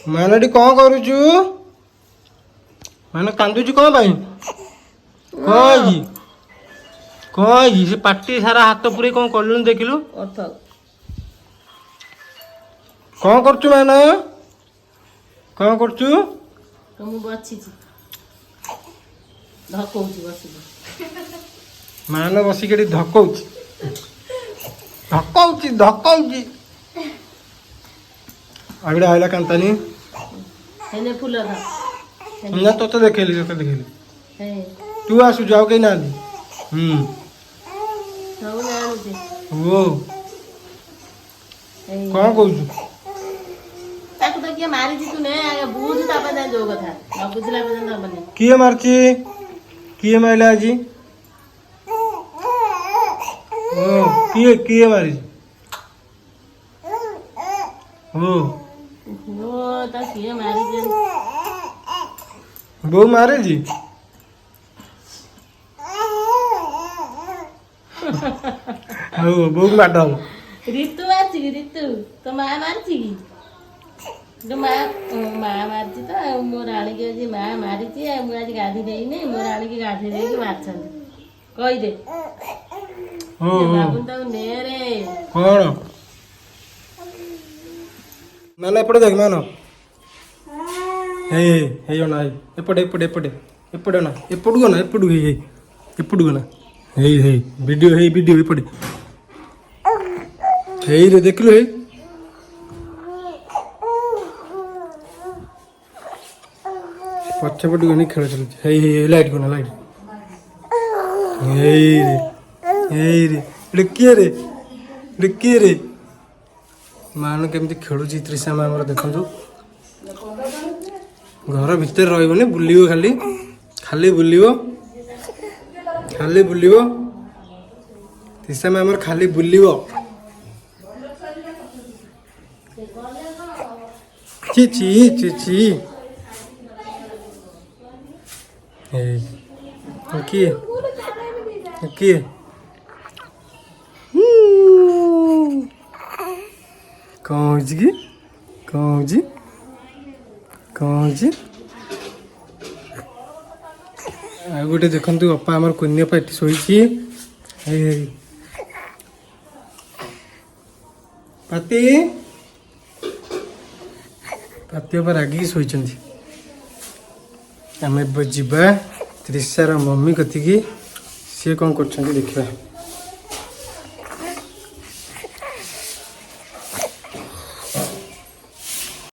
मानटी कौन करुचु मान कांदुचु कौन भाई कही से पाटी सारा हाथ पूरे कौन कलु देखिलु कौन करचु मान कौन करचु मान बसिक धकौची धकौची धकौची आगड़े आइला कांतानी फूल ना तो देखेली तू आसु जाओ कहीं ना वो कौन कहू किए मारची किए मारला आज किए किए मारी बो मारे जी बो मार ऋतु मारची की ऋतु तो माँ मारची की तो माँ मारची तो मो राणी की आज माँ मारी मुझे आज गाधी देनी मो राणी की गाधी दे मारछन कही दे बाबू ने रे कौन मैंने एपटे देख मान हे ना एपटे एपटे एपटे एपटे ना एपटू ना एपटू हे एपटू ना हे वीडियो एपटे हे रे देखलु हे पछपटू गनी खेल चलु हे लाइट कोना लाइट हे रे किए रे मान केमती खेलुची त्रिशा माँ देखु घर भितर रही बुलियो खाली खाली बुलियो त्रिशा माँ खाली बुलियो ची ची ची ची किए किए कौन जी गोटे देखु अपा आमर कुन्या पाटी शोची पाती पाती रागिक शोची आम जा त्रिशार मम्मी कति सी कौन कर देखा।